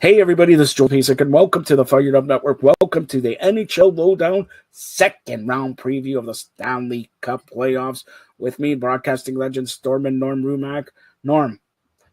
Hey everybody, this is Joel Pasek, and welcome to the Fired Up Network. Welcome to the NHL Lowdown second round preview of the Stanley Cup playoffs with me, broadcasting legend Norm Rumack. Norm,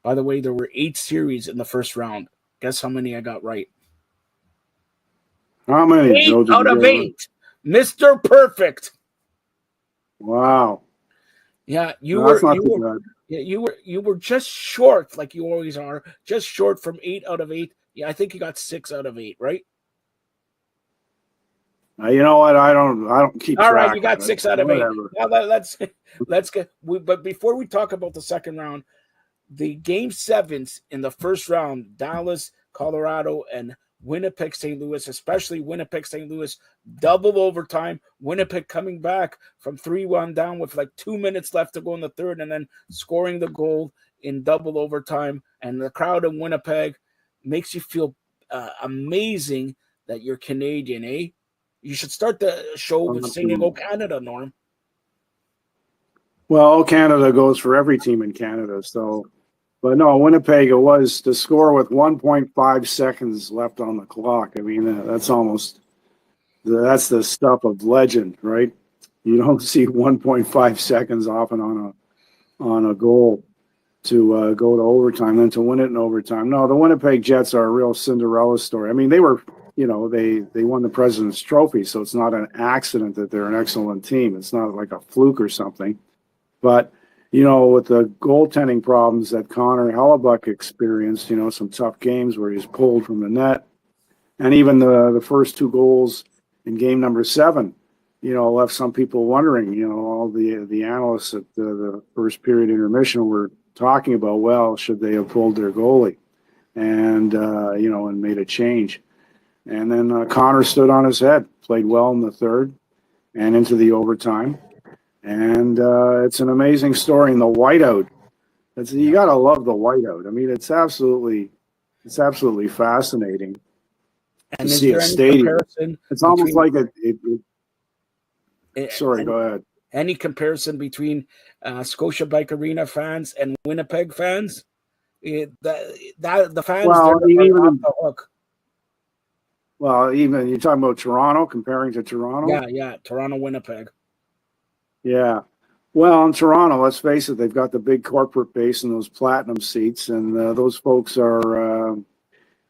by the way, there were 8 series in the first round. Guess how many I got right? How many? 8 out of 8. Mr. Perfect. Wow. Yeah, you That's not too bad. Yeah, you were just short, like you always are, just short from 8 out of 8. Yeah, I think you got 6 out of 8, right? You know what? I don't keep track. All right, you got 6 out of 8. Whatever. Now let's get. But before we talk about the second round, the game sevens in the first round, Dallas, Colorado, and Winnipeg, St. Louis, especially Winnipeg, St. Louis, double overtime. Winnipeg coming back from 3-1 down with like 2 minutes left to go in the third, and then scoring the goal in double overtime. And the crowd in Winnipeg makes you feel amazing that you're Canadian, eh? You should start the show with singing "Oh Canada," Norm. Well, Canada goes for every team in Canada. So, but no, Winnipeg, it was to score with 1.5 seconds left on the clock. I mean, that's the stuff of legend, right? You don't see 1.5 seconds often on a goal to go to overtime, then to win it in overtime. No, the Winnipeg Jets are a real Cinderella story. I mean, they were. They won the President's Trophy, so it's not an accident that they're an excellent team. It's not like a fluke or something. But, with the goaltending problems that Connor Hellebuck experienced, some tough games where he's pulled from the net. And even the first 2 goals in game number 7, left some people wondering, all the analysts at the first period intermission were talking about, well, should they have pulled their goalie and made a change. And then Connor stood on his head, played well in the third and into the overtime. And it's an amazing story. And the whiteout, you got to love the whiteout. I mean, it's absolutely fascinating to see a stadium. It's almost like sorry, go ahead. Any comparison between Scotiabank Arena fans and Winnipeg fans? The fans, well, they're off the hook. Well, even you're talking about Toronto, comparing to Toronto? Yeah, Toronto, Winnipeg. Yeah. Well, in Toronto, let's face it, they've got the big corporate base and those platinum seats, and those folks are, a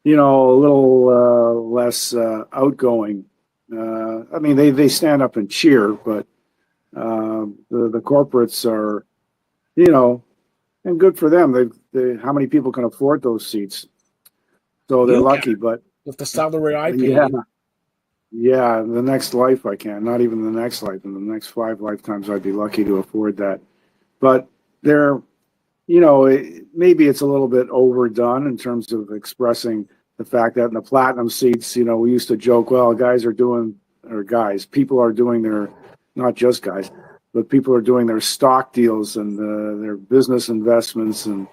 little less outgoing. I mean, they stand up and cheer, but the corporates are, and good for them. They how many people can afford those seats? So they're lucky, but with the salary I pay. Yeah, the next life I can. Not even the next life. In the next 5 lifetimes, I'd be lucky to afford that. But they're, maybe it's a little bit overdone in terms of expressing the fact that in the platinum seats, we used to joke, well, people are doing their, not just guys, but people are doing their stock deals and their business investments and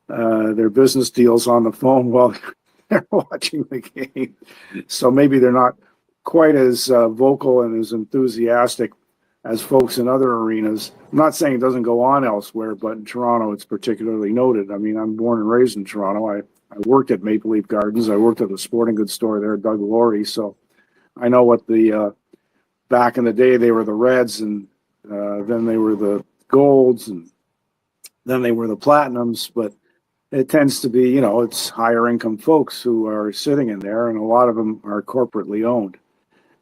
their business deals on the phone while they're watching the game. So maybe they're not quite as vocal and as enthusiastic as folks in other arenas. I'm not saying it doesn't go on elsewhere, but in Toronto, it's particularly noted. I mean, I'm born and raised in Toronto. I worked at Maple Leaf Gardens. I worked at the sporting goods store there, Doug Laurie. So I know what back in the day, they were the Reds, and then they were the Golds, and then they were the Platinums, but it tends to be, it's higher income folks who are sitting in there, and a lot of them are corporately owned.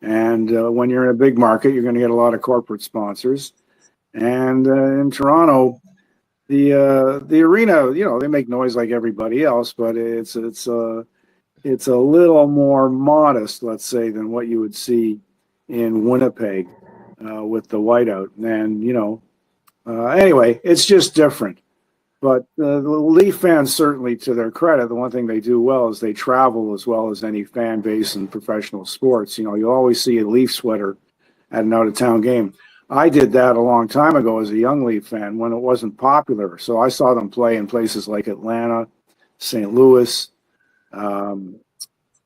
And when you're in a big market, you're going to get a lot of corporate sponsors. And in Toronto, the arena, they make noise like everybody else, but it's a little more modest, let's say, than what you would see in Winnipeg with the whiteout. And anyway, it's just different. But the Leaf fans, certainly to their credit, the one thing they do well is they travel as well as any fan base in professional sports. You always see a Leaf sweater at an out-of-town game. I did that a long time ago as a young Leaf fan when it wasn't popular. So I saw them play in places like Atlanta, St. Louis. A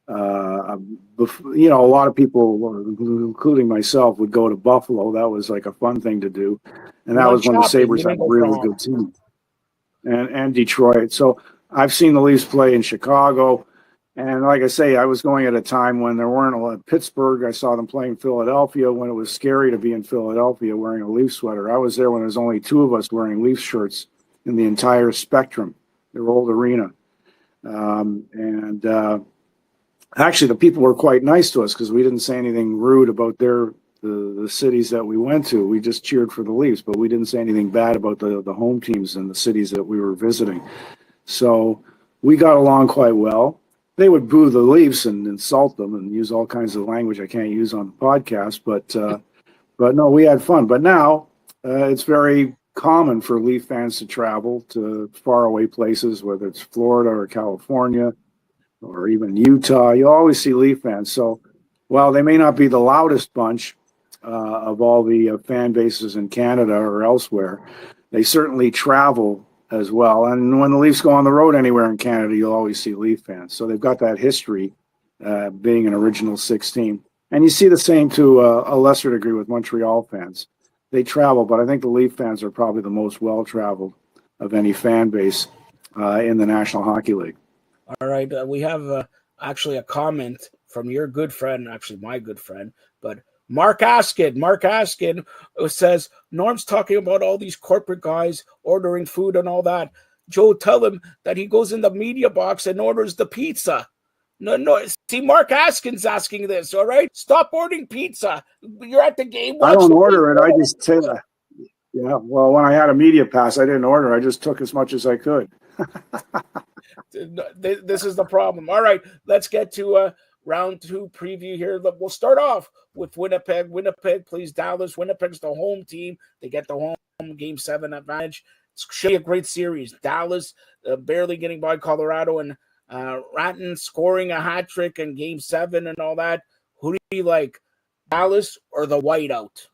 lot of people, including myself, would go to Buffalo. That was like a fun thing to do. And that was when the Sabres had a really good team. And Detroit. So I've seen the Leafs play in Chicago. And like I say, I was going at a time when there weren't a lot of Pittsburgh. I saw them playing Philadelphia when it was scary to be in Philadelphia wearing a Leaf sweater. I was there when there was only two of us wearing Leaf shirts in the entire spectrum, their old arena. Actually, the people were quite nice to us because we didn't say anything rude about the cities that we went to. We just cheered for the Leafs, but we didn't say anything bad about the home teams and the cities that we were visiting. So we got along quite well. They would boo the Leafs and insult them and use all kinds of language I can't use on the podcast, but no, we had fun. But now it's very common for Leaf fans to travel to faraway places, whether it's Florida or California or even Utah. You always see Leaf fans. So while they may not be the loudest bunch of all the fan bases in Canada or elsewhere, they certainly travel as well. And when the Leafs go on the road anywhere in Canada, you'll always see Leaf fans. So they've got that history being an original six team. And you see the same to a lesser degree with Montreal fans. They travel, but I think the Leaf fans are probably the most well-traveled of any fan base in the National Hockey League. All right. We have actually a comment from your good friend, actually my good friend, but Mark Askin says, Norm's talking about all these corporate guys ordering food and all that. Joe, tell him that he goes in the media box and orders the pizza. No. See, Mark Askin's asking this, all right? Stop ordering pizza. You're at the game. I don't order it. I just tell you. Yeah, well, when I had a media pass, I didn't order. I just took as much as I could. This is the problem. All right, let's get to round two preview here. We'll start off with Winnipeg. Winnipeg plays Dallas. Winnipeg's the home team. They get the home game 7 advantage. It's should be a great series. Dallas barely getting by Colorado, and Ratton scoring a hat trick in game 7 and all that. Who do you like, Dallas or the whiteout?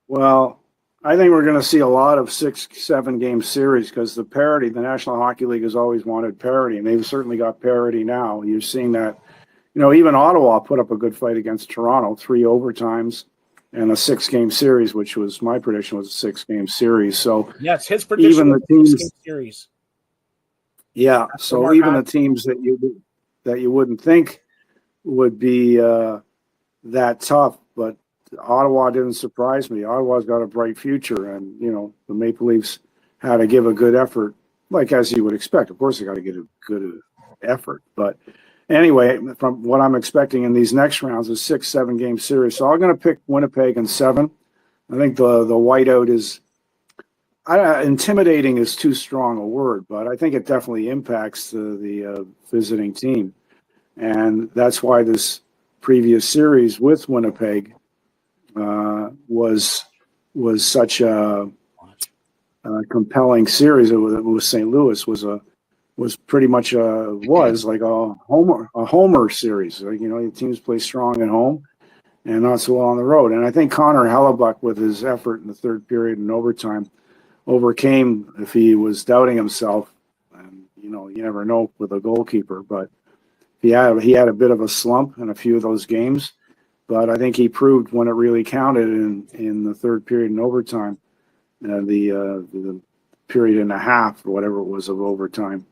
Well, I think we're going to see a lot of 6-7 game series because the parity, the National Hockey League has always wanted parity, and they've certainly got parity now. You're seeing that, even Ottawa put up a good fight against Toronto, 3 overtimes and a 6-game series, which was my prediction was a 6-game series. So yes, his prediction even the teams, 6-game series. Yeah, so even the teams that you wouldn't think would be that tough, but Ottawa didn't surprise me. Ottawa's got a bright future, and the Maple Leafs had to give a good effort, like as you would expect. Of course, they got to get a good effort, but anyway, from what I'm expecting in these next rounds is 6-7 game series. So I'm going to pick Winnipeg in 7. I think the whiteout is intimidating is too strong a word, but I think it definitely impacts the visiting team, and that's why this previous series with Winnipeg was such a compelling series. It was St. Louis was pretty much like a homer series. Like, the teams play strong at home and not so well on the road. And I think Connor Hellebuck, with his effort in the third period and overtime, overcame if he was doubting himself. And you never know with a goalkeeper, but he had a bit of a slump in a few of those games. But I think he proved when it really counted in the third period and overtime, the period and a half or whatever it was of overtime,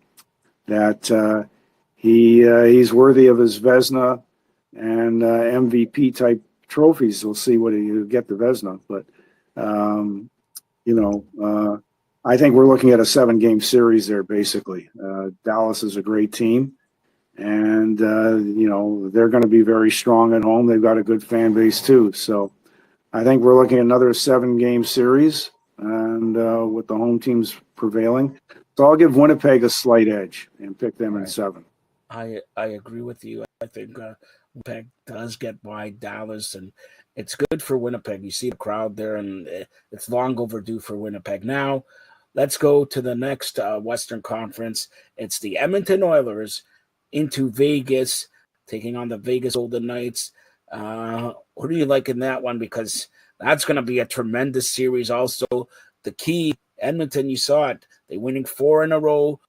that he's worthy of his Vezina and MVP type trophies. We'll see what he'll get the Vezina, but I think we're looking at a 7-game series there. Basically, Dallas is a great team. And, they're going to be very strong at home. They've got a good fan base, too. So I think we're looking at another 7-game series and with the home teams prevailing. So I'll give Winnipeg a slight edge and pick them in 7. I agree with you. I think Winnipeg does get by Dallas, and it's good for Winnipeg. You see the crowd there, and it's long overdue for Winnipeg. Now, let's go to the next Western Conference. It's the Edmonton Oilers into Vegas, taking on the Vegas Golden Knights. Who do you like in that one? Because that's going to be a tremendous series. Also, the key, Edmonton, you saw it. They're winning 4 in a row,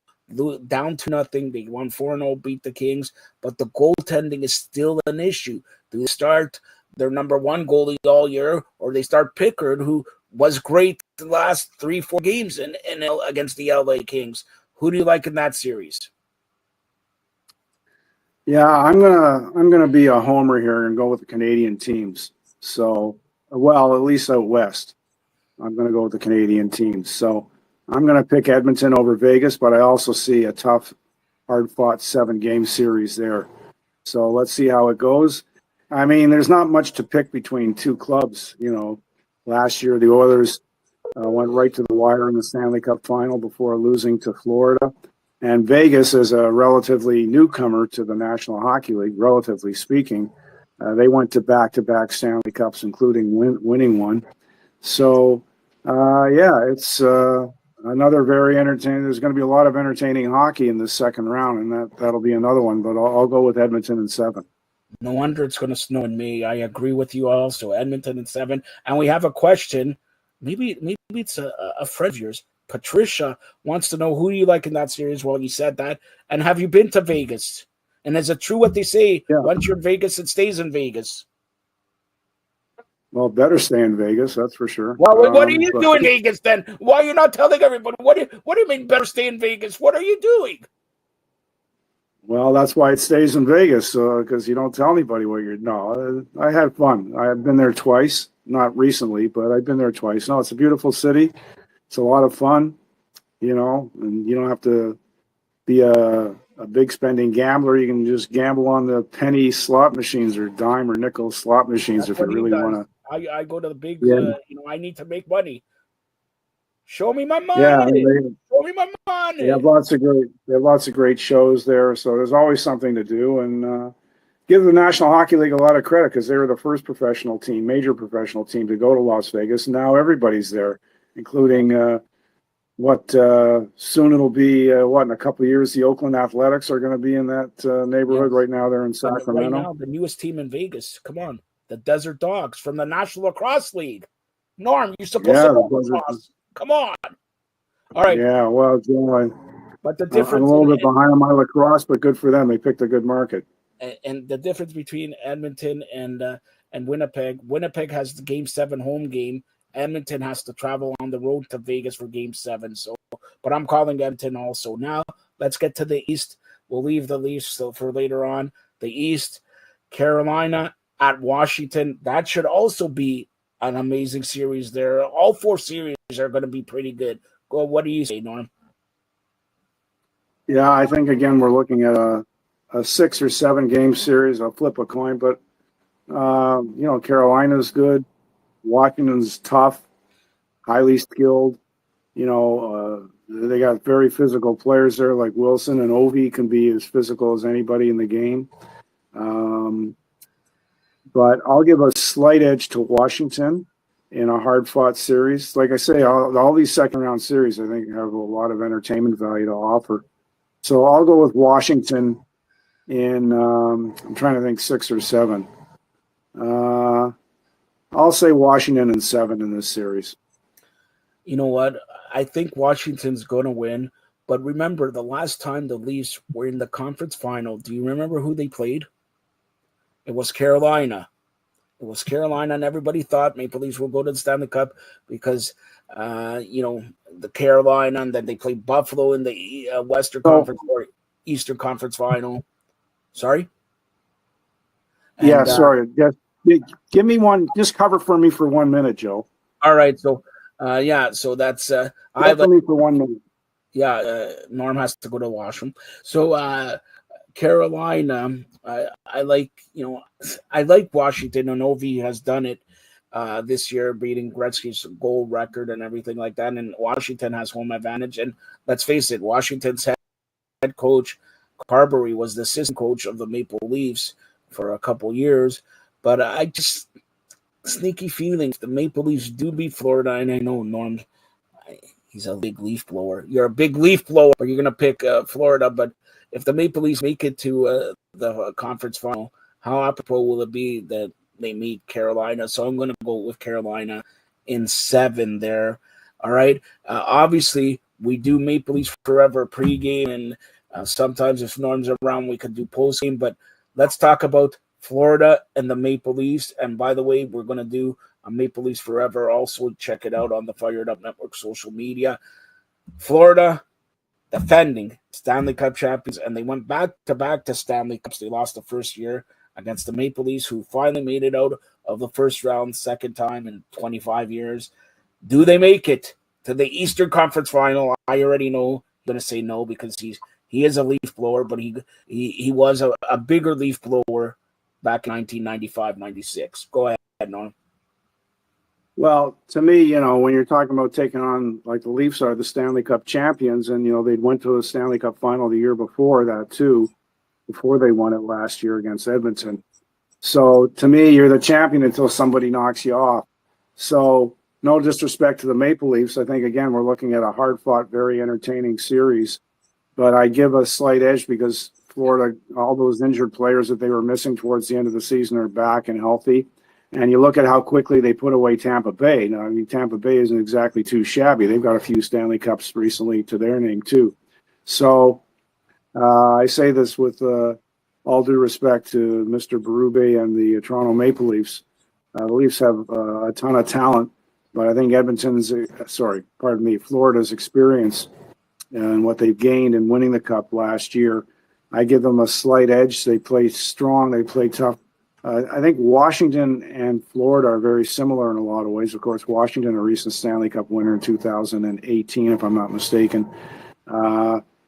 down to nothing. They won 4-0, beat the Kings, but the goaltending is still an issue. Do they start their number 1 goalie all year, or they start Pickard, who was great the last 3-4 games against the LA Kings? Who do you like in that series? Yeah, I'm gonna be a homer here and go with the Canadian teams. So, well, at least out west, I'm gonna go with the Canadian teams. So, I'm gonna pick Edmonton over Vegas, but I also see a tough, hard-fought 7-game series there. So let's see how it goes. I mean, there's not much to pick between two clubs. Last year the Oilers went right to the wire in the Stanley Cup final before losing to Florida. And Vegas is a relatively newcomer to the National Hockey League, relatively speaking. They went to back-to-back Stanley Cups, including winning one. So, yeah, it's another very entertaining. There's going to be a lot of entertaining hockey in this second round, and that'll be another one. But I'll go with Edmonton in 7. No wonder it's going to snow in May. I agree with you also. Edmonton in 7. And we have a question. Maybe it's a friend of yours. Patricia wants to know who you like in that series. Well, you said that. And have you been to Vegas? And is it true what they say? Yeah. Once you're in Vegas, it stays in Vegas. Well, better stay in Vegas, that's for sure. Well, what are you doing in Vegas then? Why are you not telling everybody? What do you mean better stay in Vegas? What are you doing? Well, that's why it stays in Vegas, because you don't tell anybody what you're. No, I had fun. I've been there twice, not recently, but I've been there twice. No, it's a beautiful city. It's a lot of fun, and you don't have to be a big spending gambler. You can just gamble on the penny slot machines or dime or nickel slot machines if you really want to. I go to the big, Yeah. I need to make money. Show me my money. Yeah, Show me my money. they have lots of great shows there. So there's always something to do, and give the National Hockey League a lot of credit because they were the first major professional team to go to Las Vegas. And now everybody's there, including soon it'll be in a couple of years the Oakland Athletics are going to be in that neighborhood. Yes. Right now they're in Sacramento. Right now, the newest team in Vegas. Come on, the Desert Dogs from the National Lacrosse League. Norm, you're supposed to know lacrosse. Come on. All right. Yeah, well, but the difference. I'm a little bit behind on my lacrosse, but good for them. They picked a good market. And the difference between Edmonton and Winnipeg. Winnipeg has the Game 7 home game. Edmonton has to travel on the road to Vegas for Game 7. So, but I'm calling Edmonton also. Now, let's get to the East. We'll leave the Leafs for later on. The East, Carolina at Washington. That should also be an amazing series there. All 4 series are going to be pretty good. Well, what do you say, Norm? Yeah, I think, again, we're looking at a 6 or 7 game series. I'll flip a coin, but, Carolina's good. Washington's tough, highly skilled. They got very physical players there like Wilson, and Ovi can be as physical as anybody in the game. But I'll give a slight edge to Washington in a hard-fought series. Like I say, all these second-round series, I think, have a lot of entertainment value to offer. So I'll go with Washington in, I'm trying to think, 6 or 7. I'll say Washington in 7 in this series. You know what? I think Washington's going to win. But remember, the last time the Leafs were in the conference final, do you remember who they played? It was Carolina. It was Carolina, and everybody thought Maple Leafs will go to the Stanley Cup because, the Carolina, and then they played Buffalo in the Western Conference or Eastern Conference final. Sorry? And, sorry. Give me one. Just cover for me for 1 minute, Joe. All right. So, so that's for me for 1 minute. Yeah, Norm has to go to washroom. So, Carolina, I like Washington, and Ovi has done it this year, beating Gretzky's goal record and everything like that. And Washington has home advantage. And let's face it, Washington's head coach Carberry was the assistant coach of the Maple Leafs for a couple years. But I just sneaky feeling if the Maple Leafs do beat Florida, and I know Norm, he's a big leaf blower. You're a big leaf blower. You're going to pick Florida, but if the Maple Leafs make it to the conference final, how apropos will it be that they meet Carolina? So I'm going to go with Carolina in 7 there. All right. Obviously, we do Maple Leafs Forever pregame, and sometimes if Norm's around, we could do postgame. But let's talk about Florida and the Maple Leafs. And by the way, we're going to do a Maple Leafs Forever. Also, check it out on the Fired Up Network social media. Florida, defending Stanley Cup champions, and they went back to Stanley Cups. They lost the first year against the Maple Leafs, who finally made it out of the first round, second time in 25 years. Do they make it to the Eastern Conference Final? I already know I'm going to say no because he is a leaf blower, but he was a bigger leaf blower back in 1995-96. Go ahead, Norm. Well, to me, when you're talking about taking on, like the Leafs are the Stanley Cup champions, and, they went to a Stanley Cup final the year before that, too, before they won it last year against Edmonton. So, to me, you're the champion until somebody knocks you off. So, no disrespect to the Maple Leafs. I think, again, we're looking at a hard-fought, very entertaining series. But I give a slight edge because Florida, all those injured players that they were missing towards the end of the season are back and healthy. And you look at how quickly they put away Tampa Bay. Now, Tampa Bay isn't exactly too shabby. They've got a few Stanley Cups recently to their name, too. So I say this with all due respect to Mr. Berube and the Toronto Maple Leafs. The Leafs have a ton of talent, but I think Florida's experience and what they've gained in winning the Cup last year, I give them a slight edge. They play strong. They play tough. I think Washington and Florida are very similar in a lot of ways. Of course, Washington, a recent Stanley Cup winner in 2018, if I'm not mistaken.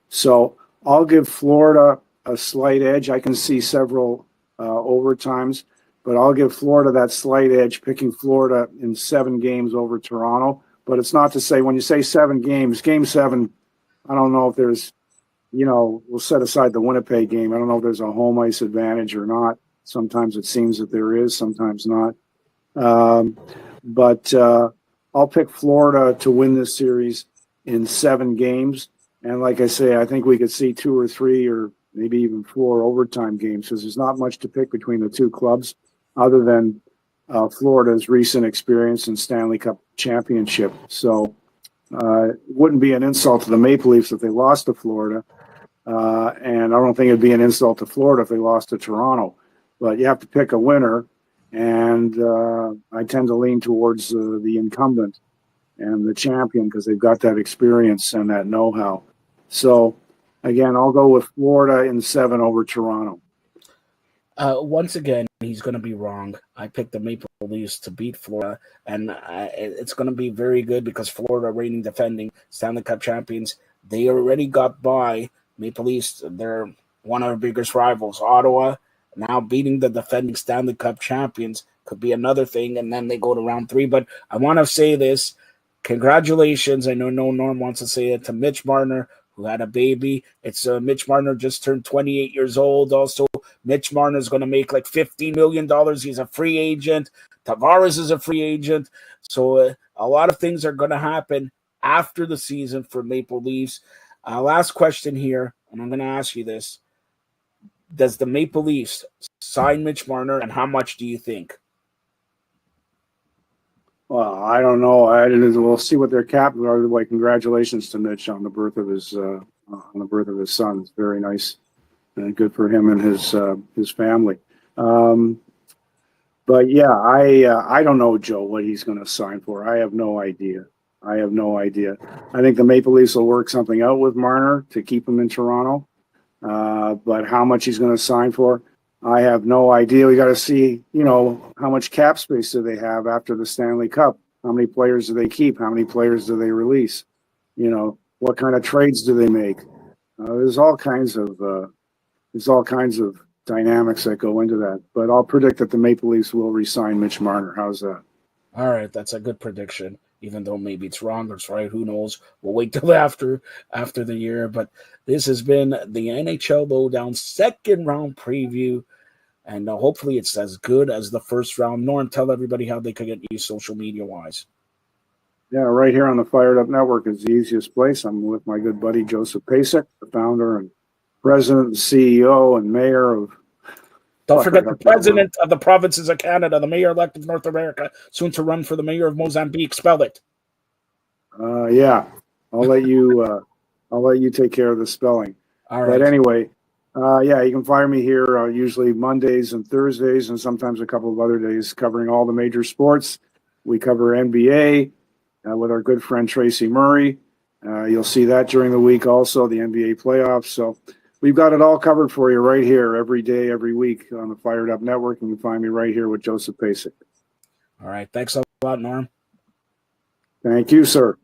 So I'll give Florida a slight edge. I can see several overtimes, but I'll give Florida that slight edge, picking Florida in 7 games over Toronto. But it's not to say, when you say 7 games, game 7, I don't know if there's, we'll set aside the Winnipeg game. I don't know if there's a home ice advantage or not. Sometimes it seems that there is, sometimes not. But I'll pick Florida to win this series in 7 games. And like I say, I think we could see 2 or 3 or maybe even 4 overtime games, because there's not much to pick between the two clubs other than Florida's recent experience in Stanley Cup championship. So it wouldn't be an insult to the Maple Leafs if they lost to Florida. And I don't think it'd be an insult to Florida if they lost to Toronto. But you have to pick a winner, and I tend to lean towards the incumbent and the champion because they've got that experience and that know-how. So, again, I'll go with Florida in 7 over Toronto. Once again, he's going to be wrong. I picked the Maple Leafs to beat Florida, and it's going to be very good because Florida, reigning defending Stanley Cup champions, they already got by Maple Leafs. They're one of our biggest rivals, Ottawa. Now beating the defending Stanley Cup champions could be another thing, and then they go to round 3. But I want to say this. Congratulations. I know no Norm wants to say it, to Mitch Marner, who had a baby. It's Mitch Marner just turned 28 years old. Also, Mitch Marner is going to make like $50 million. He's a free agent. Tavares is a free agent. So a lot of things are going to happen after the season for Maple Leafs. Last question here, and I'm going to ask you this. Does the Maple Leafs sign Mitch Marner, and how much do you think? Well, I don't know. We'll see what their cap are. Like, congratulations to Mitch on the birth of his son. It's very nice and good for him and his family. But yeah, I don't know, Joe, what he's going to sign for. I have no idea. I think the Maple Leafs will work something out with Marner to keep him in Toronto. But how much he's going to sign for, I have no idea. We got to see, how much cap space do they have after the Stanley Cup? How many players do they keep? How many players do they release? What kind of trades do they make? There's all kinds of dynamics that go into that. But I'll predict that the Maple Leafs will re-sign Mitch Marner. How's that? All right, that's a good prediction. Even though maybe it's wrong or it's right, who knows? We'll wait till after the year. But this has been the NHL Lowdown second round preview, and hopefully it's as good as the first round. Norm, tell everybody how they can get you social media wise. Yeah, right here on the Fired Up Network is the easiest place. I'm with my good buddy Joseph Pasek, the founder and president, and CEO, and mayor of. Don't forget the president of the provinces of Canada, the mayor-elect of North America, soon to run for the mayor of Mozambique. Spell it. Yeah, I'll let you take care of the spelling. All right. But anyway, you can find me here usually Mondays and Thursdays, and sometimes a couple of other days, covering all the major sports. We cover NBA with our good friend Tracy Murray. You'll see that during the week also, the NBA playoffs. So we've got it all covered for you right here every day, every week on the Fired Up Network. And you can find me right here with Joseph Pasek. All right. Thanks a lot, Norm. Thank you, sir.